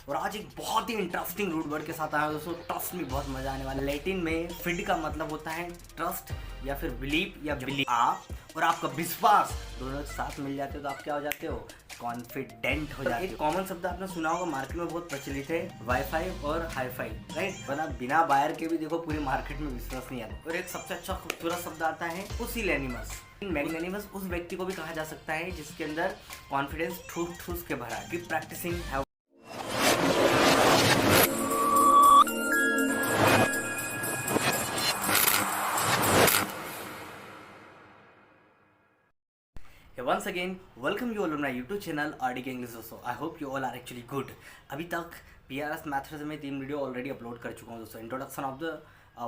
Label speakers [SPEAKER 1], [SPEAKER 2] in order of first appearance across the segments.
[SPEAKER 1] और आज एक बहुत ही इंटरेस्टिंग रूट वर्ड के साथ आया हूं दोस्तों। ट्रस्ट में बहुत मजा आने वाला है। लैटिन में फिड का मतलब होता है ट्रस्ट या फिर बिलीव या बिलीव। आप और आपका विश्वास दोनों एक साथ मिल जाते हो तो आप क्या हो जाते हो, कॉन्फिडेंट हो जाते हो। एक कॉमन शब्द आपने सुना होगा, मार्केट में बहुत प्रचलित है, वाईफाई और हाईफाई, राइट। वरना बिना वायर के भी देखो पूरी मार्केट में विश्वास नहीं आता। और एक सबसे अच्छा खूबसूरत शब्द आता है पुसिलैनिमस। मैग्नेनिमस उस व्यक्ति को भी कहा जा सकता है जिसके अंदर कॉन्फिडेंस ठूस ठूस के भरा है। Keep practicing. Once again, welcome you all on my YouTube channel RDK English दोस्तों। I hope you all are actually good। अभी तक PRS मैथड्स में 3 वीडियो ऑलरेडी अपलोड कर चुका हूँ दोस्तों। इंट्रोडक्शन ऑफ द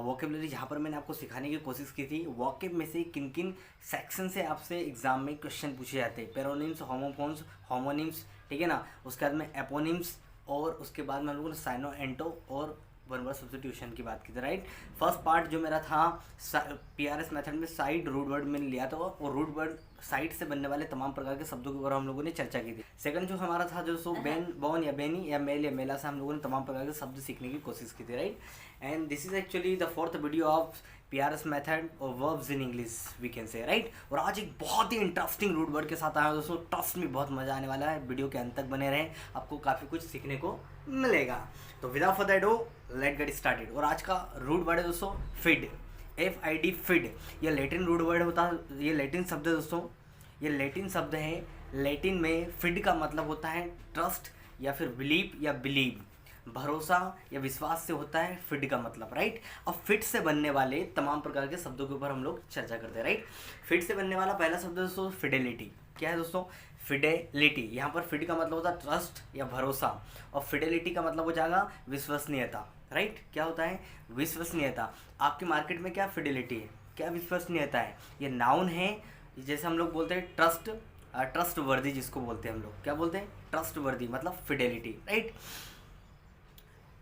[SPEAKER 1] वोकेबलरी, जहाँ पर मैंने आपको सिखाने की कोशिश की थी वोकेब में से किन किन सेक्शन से आपसे एग्जाम में क्वेश्चन पूछे जाते हैं। पेरोनिम्स, होमोफोन्स, होमोनिम्स, ठीक है ना। उसके बाद में एपोनिम्स और उसके बाद में हम लोगों ने साइनो एंटो और वन वर्ड सब्स्टिट्यूशन की बात की थी, राइट। फर्स्ट पार्ट जो मेरा था PRS मेथड में साइड रूट वर्ड मैंने लिया था और रूट वर्ड साइड से बनने वाले तमाम प्रकार के शब्दों के ऊपर हम लोगों ने चर्चा की थी। सेकंड जो हमारा था जो सो बेन, बॉन या बेनी या मेल या मेला से हम लोगों ने तमाम प्रकार के शब्द सीखने की कोशिश की थी, right. And this is actually the fourth video of PRS method और verbs in English we can say, right. और आज एक बहुत ही इंटरेस्टिंग रूट वर्ड के साथ आया हूं दोस्तों। ट्रस्ट में बहुत मजा आने वाला है। वीडियो के अंत तक बने रहें, आपको काफ़ी कुछ सीखने को मिलेगा। तो without further ado let get started. और आज का रूट वर्ड है दोस्तों फिड, FID, फिड। ये लैटिन रूट वर्ड होता है, ये लैटिन शब्द है दोस्तों। ये लैटिन शब्द है। लैटिन में फिड का मतलब होता है ट्रस्ट या फिर बिलीव या बिलीव, भरोसा या विश्वास से होता है फिड का मतलब, राइट। अब फिड से बनने वाले तमाम प्रकार के शब्दों के ऊपर हम लोग चर्चा करते हैं, राइट। फिड से बनने वाला पहला शब्द दोस्तों फिडेलिटी। क्या है दोस्तों, फिडेलिटी। यहाँ पर फिड का मतलब होता है ट्रस्ट या भरोसा और फिडेलिटी का मतलब हो जाएगा विश्वसनीयता, राइट। क्या होता है, विश्वसनीयता। आपकी मार्केट में क्या फिडेलिटी है, क्या विश्वसनीयता है, ये नाउन है। जैसे हम लोग बोलते हैं ट्रस्ट, ट्रस्ट वर्दी जिसको बोलते हैं हम लोग, क्या बोलते हैं, ट्रस्ट वर्दी मतलब फिडेलिटी, राइट।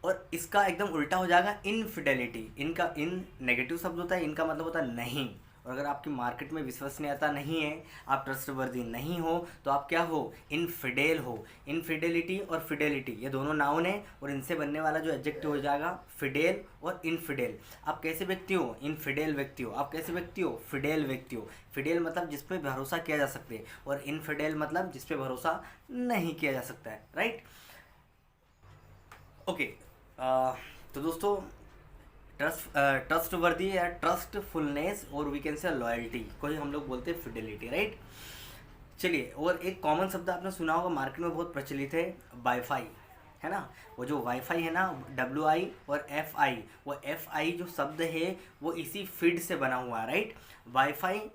[SPEAKER 1] और इसका एकदम उल्टा हो जाएगा इनफिडेलिटी। इनका इन नेगेटिव शब्द होता है, इनका मतलब होता है नहीं। और अगर आपकी मार्केट में विश्वसनीयता नहीं है, आप ट्रस्टवर्दी नहीं हो, तो आप क्या हो, इनफिडेल हो। इनफिडेलिटी और फिडेलिटी ये दोनों नाउन है और इनसे बनने वाला जो एडजेक्टिव हो जाएगा फिडेल और इनफिडेल। आप कैसे व्यक्ति हो, इनफिडेल व्यक्ति हो। आप कैसे व्यक्ति हो, फिडेल व्यक्ति हो। फिडेल मतलब जिस पे भरोसा किया जा सकता है और इनफिडेल मतलब जिस पे भरोसा नहीं किया जा सकता है, राइट। ओके, तो दोस्तों ट्रस्ट वर्दी या ट्रस्टफुलनेस और वी कैन से लॉयल्टी को ही हम लोग बोलते हैं फिडेलिटी, राइट। चलिए, और एक कॉमन शब्द आपने सुना होगा, मार्केट में बहुत प्रचलित है, वाईफाई, है ना। वो जो वाईफाई है ना, WI और FI, वो FI जो शब्द है वो इसी फीड से बना हुआ है, राइट। वाईफाई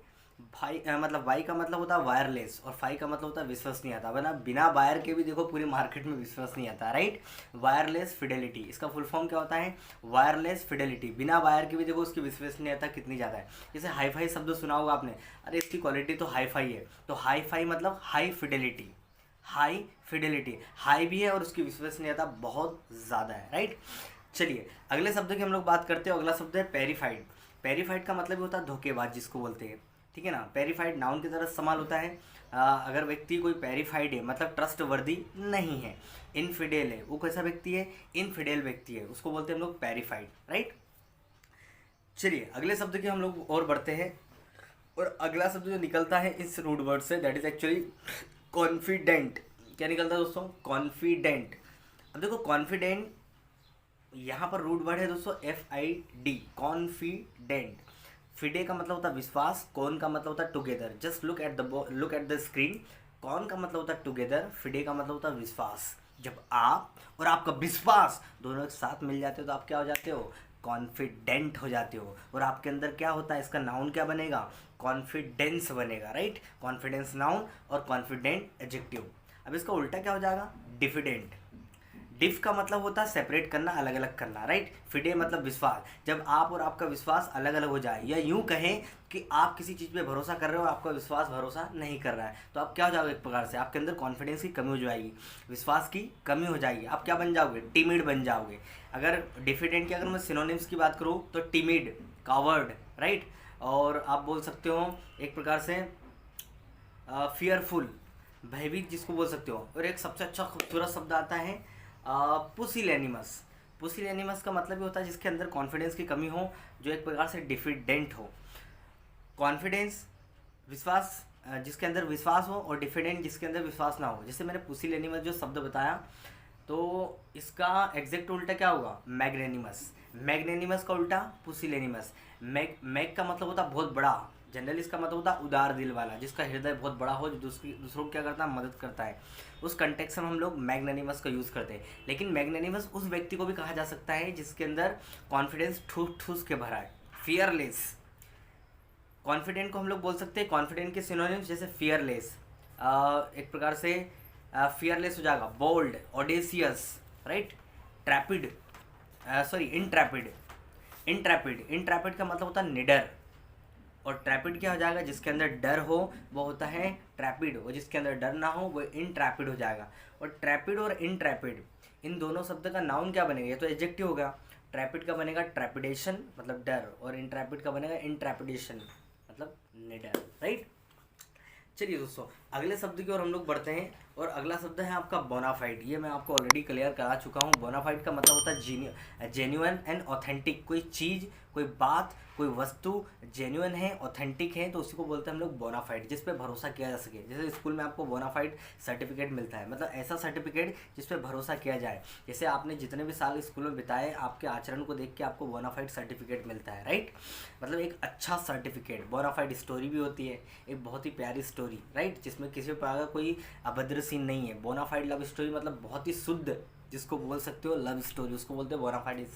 [SPEAKER 1] मतलब वाई का मतलब होता है वायरलेस और फाई का मतलब होता है विश्वास नहीं आता। वरना बिना वायर के भी देखो पूरी मार्केट में विश्वास नहीं आता, राइट। वायरलेस फिडेलिटी, इसका फुल फॉर्म क्या होता है, वायरलेस फिडेलिटी। बिना वायर के भी देखो उसकी विश्वास नहीं आता कितनी ज़्यादा है। जैसे हाई फाई शब्द सुना होगा आपने, अरे इसकी क्वालिटी तो हाई फाई है, तो हाई फाई मतलब high Fidelity. High Fidelity, high भी है और उसकी विश्वसनीयता बहुत ज़्यादा है, राइट। चलिए अगले शब्द की हम लोग बात करते हैं। अगला शब्द है पेरीफाइड। पेरीफाइड का मतलब होता है धोखेबाज जिसको बोलते हैं, ठीक है ना। पेरीफाइड नाउन की तरह इस्तेमाल होता है। अगर व्यक्ति कोई पेरीफाइड है मतलब ट्रस्ट वर्दी नहीं है, इनफिडेल है, वो कैसा व्यक्ति है, इनफिडेल व्यक्ति है, उसको बोलते हैं हम लोग पेरीफाइड, राइट। चलिए अगले शब्द की हम लोग और बढ़ते हैं। और अगला शब्द जो निकलता है इस रूट वर्ड से, दैट इज एक्चुअली कॉन्फिडेंट। क्या निकलता है दोस्तों, कॉन्फिडेंट। अब देखो कॉन्फिडेंट यहाँ पर रूट वर्ड है दोस्तों FID, कॉन्फिडेंट। फिडे का मतलब होता है विश्वास, कॉन का मतलब होता है together. Just look at the screen. Con का मतलब होता है टुगेदर, फिडे का मतलब होता है विश्वास। जब आप और आपका विश्वास दोनों एक साथ मिल जाते हो तो आप क्या हो जाते हो, कॉन्फिडेंट हो जाते हो। और आपके अंदर क्या होता है, इसका नाउन क्या बनेगा, कॉन्फिडेंस बनेगा, राइट। कॉन्फिडेंस नाउन और कॉन्फिडेंट एडजेक्टिव। अब इसका उल्टा क्या हो जाएगा, डिफिडेंट। डिफ का मतलब होता है सेपरेट करना, अलग अलग करना, राइट। फिडे मतलब विश्वास। जब आप और आपका विश्वास अलग अलग हो जाए, या यूं कहें कि आप किसी चीज़ पे भरोसा कर रहे हो और आपका विश्वास भरोसा नहीं कर रहा है, तो आप क्या हो जाओगे, एक प्रकार से आपके अंदर कॉन्फिडेंस की कमी हो जाएगी, विश्वास की कमी हो जाएगी। आप क्या बन जाओगे, टिमिड बन जाओगे। अगर डिफिडेंट की अगर मैं सिनोनिम्स की बात करूँ तो टिमिड, कावर्ड, राइट। और आप बोल सकते हो एक प्रकार से फियरफुल, भयभीत जिसको बोल सकते हो। और एक सबसे अच्छा खूबसूरत शब्द आता है पुसिलेनिमस। पुसिलेनिमस का मतलब ये होता है जिसके अंदर कॉन्फिडेंस की कमी हो, जो एक प्रकार से डिफिडेंट हो। कॉन्फिडेंस विश्वास, जिसके अंदर विश्वास हो, और डिफिडेंट जिसके अंदर विश्वास ना हो। जैसे मैंने पुसिलेनिमस जो शब्द बताया, तो इसका एग्जैक्ट उल्टा क्या होगा? मैग्नेनिमस। मैग्नेनिमस का उल्टा पुसिलेनिमस। मैग का मतलब होता है बहुत बड़ा, जनरली इसका मतलब होता है उदार दिल वाला, जिसका हृदय बहुत बड़ा हो, जो दूसरों को क्या करता है? मदद करता है। उस कंटेक्स्ट में हम लोग मैग्नेनिमस का यूज़ करते हैं। लेकिन मैग्नेनिमस उस व्यक्ति को भी कहा जा सकता है जिसके अंदर कॉन्फिडेंस ठूस ठूस के भरा है। फियरलेस। कॉन्फिडेंट को हम लोग बोल सकते हैं, कॉन्फिडेंट के सिनोनिम्स जैसे फियरलेस, एक प्रकार से फियरलेस हो जाएगा, बोल्ड, ऑडेसियस, राइट, ट्रैपिड, सॉरी इंट्रैपिड। इंट्रैपिड का मतलब होता है निडर, और ट्रैपिड क्या हो जाएगा? जिसके अंदर डर हो वो होता है ट्रैपिड, और जिसके अंदर डर ना हो वो इंट्रैपिड हो जाएगा। और ट्रैपिड और इंट्रैपिड, इन दोनों शब्द का नाउन क्या बनेगा? ये तो एडजेक्टिव होगा। ट्रैपिड का बनेगा ट्रैपिडेशन मतलब डर, और इंट्रैपिड का बनेगा इंट्रैपिडेशन मतलब निडर, राइट। चलिए दोस्तों, अगले शब्द की ओर हम लोग बढ़ते हैं, और अगला शब्द है आपका बोनाफाइड। ये मैं आपको ऑलरेडी क्लियर करा चुका हूँ। बोनाफाइड का मतलब होता है जेन्युइन एंड ऑथेंटिक। कोई चीज़, कोई बात, कोई वस्तु जेन्युइन है, ऑथेंटिक है, तो उसी को बोलते हैं हम लोग बोनाफाइड, जिस पे भरोसा किया जा सके। जैसे स्कूल में आपको बोनाफाइड सर्टिफिकेट मिलता है, मतलब ऐसा सर्टिफिकेट जिस पे भरोसा किया जाए। जैसे आपने जितने भी साल स्कूल में बिताए, आपके आचरण को देख के आपको बोनाफाइड सर्टिफिकेट मिलता है, राइट। मतलब एक अच्छा सर्टिफिकेट। बोनाफाइड स्टोरी भी होती है, एक बहुत ही प्यारी स्टोरी, राइट, जिसमें किसी प्रकार का कोई अभद्र सीन नहीं है। बोनाफाइड लव स्टोरी मतलब बहुत ही शुद्ध, जिसको बोल सकते हो लव स्टोरी, उसको बोलते हैं bona fide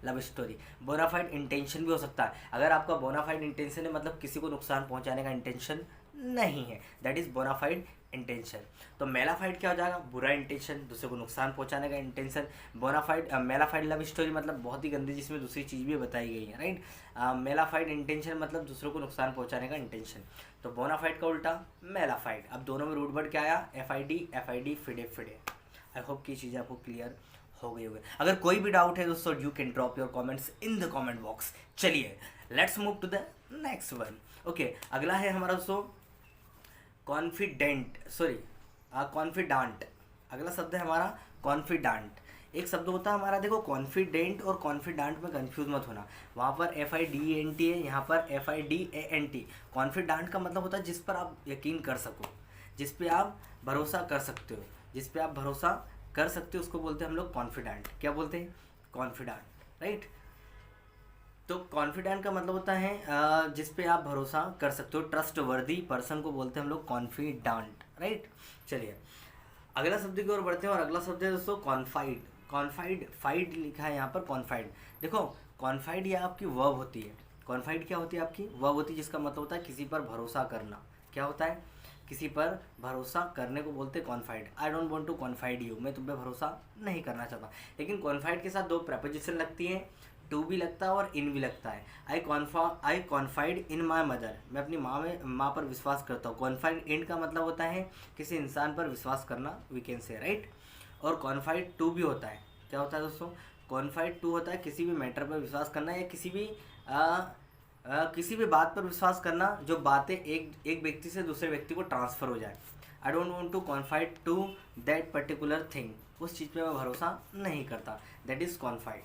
[SPEAKER 1] love story. Bona fide intention भी हो सकता है। अगर आपका बोनाफाइड इंटेंशन है, मतलब किसी को नुकसान पहुंचाने का इंटेंशन नहीं है, दैट इज बोनाफाइड इंटेंशन। तो मेलाफाइड क्या हो जाएगा? बुरा इंटेंशन, दूसरे को नुकसान पहुंचाने का intention. Bona fide mala fide love story मतलब बहुत ही गंदी, जिसमें दूसरी चीज़ भी बताई गई है, राइट। मेलाफाइड इंटेंशन मतलब दूसरों को नुकसान पहुंचाने का इंटेंशन। तो बोनाफाइड का उल्टा मेलाफाइड। अब दोनों में रूट वर्ड क्या आया? F I D FIDE FIDE. I hope कि चीज़ें आपको क्लियर हो गई होगी। अगर कोई भी डाउट है दोस्तों, you can drop your comments in the comment box. चलिए let's move to the next one. Okay, अगला है हमारा दोस्तों कॉन्फिडेंट, सॉरी कॉन्फिडांट। अगला शब्द है हमारा कॉन्फिडांट। एक शब्द होता है हमारा, देखो कॉन्फिडेंट और कॉन्फिडांट में कंफ्यूज मत होना। वहाँ पर FIDENT है, यहाँ पर FIDANT। कॉन्फिडांट का मतलब होता है जिस पर आप यकीन कर सको, जिस पे आप भरोसा कर सकते हो, जिस पे आप भरोसा कर सकते हो, उसको बोलते हैं हम लोग कॉन्फिडेंट। क्या बोलते हैं? Confident, right. तो कॉन्फिडेंट का मतलब होता है जिस पे आप भरोसा कर सकते हो, ट्रस्ट वर्दी पर्सन को बोलते हैं हम लोग कॉन्फिडेंट, राइट। चलिए अगला शब्द की ओर बढ़ते हैं, और अगला शब्द है दोस्तों कॉन्फाइड। फाइड लिखा है यहाँ पर, कॉन्फाइड। देखो कॉन्फाइड ये आपकी वर्ब होती है। कॉन्फाइड क्या होती है? आपकी वर्ब होती है, जिसका मतलब होता है किसी पर भरोसा करना। क्या होता है? किसी पर भरोसा करने को बोलते हैं confide. I don't want to confide you, मैं तुम पे भरोसा नहीं करना चाहता। लेकिन कॉन्फाइड के साथ दो प्रपोजिशन लगती है, टू भी लगता है और इन भी लगता है। आई कॉन्फाइड इन माई मदर, मैं अपनी माँ पर विश्वास करता हूँ। कॉन्फाइड इन का मतलब होता है किसी इंसान पर विश्वास करना, वी कैन से, राइट। और कॉन्फाइड टू भी होता है। क्या होता है दोस्तों? कॉन्फाइड टू होता है किसी भी मैटर पर विश्वास करना, या किसी भी बात पर विश्वास करना जो बातें एक व्यक्ति से दूसरे व्यक्ति को ट्रांसफ़र हो जाए। I don't want to confide to that particular thing, उस चीज़ पे मैं भरोसा नहीं करता, that is confide.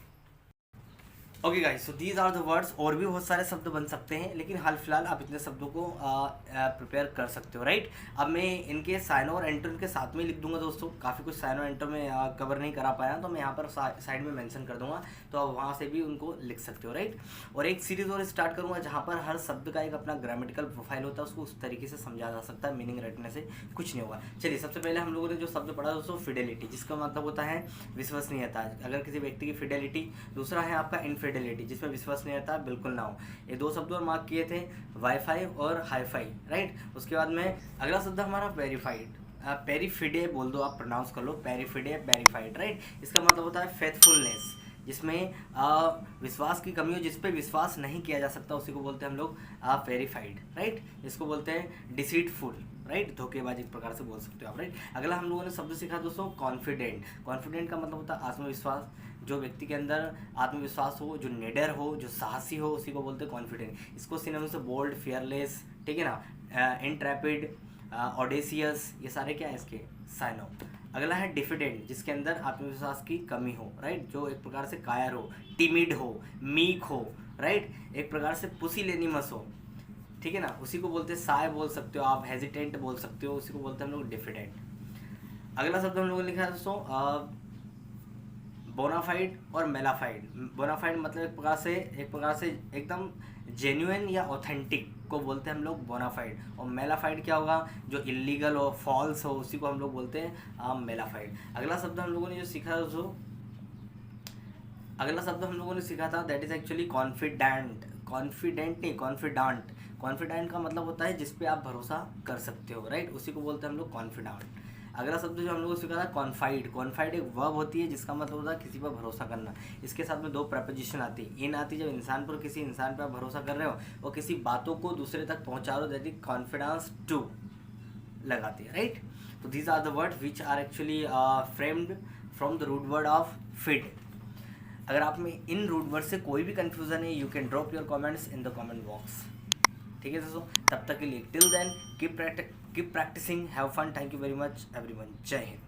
[SPEAKER 1] Okay guys, so these are the words. और भी बहुत सारे शब्द बन सकते हैं, लेकिन हाल फिलहाल आप इतने शब्दों को प्रिपेयर कर सकते हो, राइट। अब मैं इनके साइनो और एंटो इनके साथ में लिख दूंगा दोस्तों। काफ़ी कुछ साइनो एंटो में कवर नहीं करा पाया, तो मैं यहाँ पर साइड में मेंशन कर दूंगा, तो आप वहाँ से भी उनको लिख सकते हो, राइट। और एक सीरीज़ और स्टार्ट करूँगा जहाँ पर हर शब्द का एक अपना ग्रामेटिकल प्रोफाइल होता है, उसको उस तरीके से समझा जा सकता है, मीनिंग रटने से कुछ नहीं होगा। चलिए सबसे पहले हम लोगों ने जो शब्द पढ़ा दोस्तों फिडेलिटी, जिसका मतलब होता है विश्वसनीयता, अगर किसी व्यक्ति की फिडेलिटी। दूसरा है आपका इनफिडेलिटी, जिसमें विश्वसनीयता बिल्कुल ना हो। ये दो शब्द और मार्क किए थे, वाईफाई और हाईफाई, राइट। उसके बाद में अगला शब्द हमारा वेरीफाइड, पेरीफिडे बोल दो, आप प्रोनाउंस कर लो, पेरीफिडे वेरीफाइड, राइट। इसका मतलब होता है फेथफुलनेस, जिसमें विश्वास की कमी हो, जिस पे विश्वास नहीं किया जा सकता, उसी को बोलते हैं हम लोग वेरीफाइड, राइट। इसको बोलते हैं डिसीटफुल, राइट, धोखेबाज एक प्रकार से बोल सकते हो आप, राइट। अगला हम लोगों ने शब्द सीखा दोस्तों कॉन्फिडेंट। कॉन्फिडेंट का मतलब होता है आत्मविश्वास, जो व्यक्ति के अंदर आत्मविश्वास हो, जो निडर हो, जो साहसी हो, उसी को बोलते हैं कॉन्फिडेंट। इसको सिनोनिम से बोल्ड, फियरलेस, ठीक है ना, इंट्रैपिड, ऑडेसियस, ये सारे क्या है इसके साइनो। अगला है डिफिडेंट, जिसके अंदर आत्मविश्वास की कमी हो, राइट, जो एक प्रकार से कायर हो, टिमिड हो, मीक हो, राइट, एक प्रकार से पुसिलेनिमस हो, ठीक है ना, उसी को बोलते हैं साय बोल सकते हो आप, हेजिटेंट बोल सकते हो, उसी को बोलते हैं हम लोग डिफिडेंट। अगला शब्द हम लोगों ने लिखा है दोस्तों बोनाफाइड और मेलाफाइड। बोनाफाइड मतलब एक प्रकार से एकदम जेन्युइन या ऑथेंटिक को बोलते हैं हम लोग बोनाफाइड, और मेलाफाइड क्या होगा, जो इलीगल हो, फॉल्स हो, उसी को हम लोग बोलते हैं मेलाफाइड। अगला शब्द हम लोगों ने जो सीखा था that is actually confident. Confident नहीं, कॉन्फिडांट। कॉन्फिडेंट का मतलब होता है जिस पे आप भरोसा कर सकते हो, राइट, उसी को बोलते हैं हम लोग कॉन्फिडेंट। अगला शब्द जो हम लोगों को सीखा था कॉन्फाइड। कॉन्फाइड एक वर्ब होती है जिसका मतलब होता है किसी पर भरोसा करना। इसके साथ में दो प्रपोजिशन आती है, इन आती है जब इंसान पर, किसी इंसान पर आप भरोसा कर रहे हो और किसी बातों को दूसरे तक पहुंचा रहे हो, दैट इज कॉन्फिडेंस टू लगाती है, राइट। तो these are the word which are actually framed from the root word of fid. अगर आप में इन रूट वर्ड से कोई भी कंफ्यूजन है, you can drop your comments in the comment box, ठीक है दोस्तों। तब तक के लिए till then keep practicing, have fun, thank you very much everyone, जय हिंद।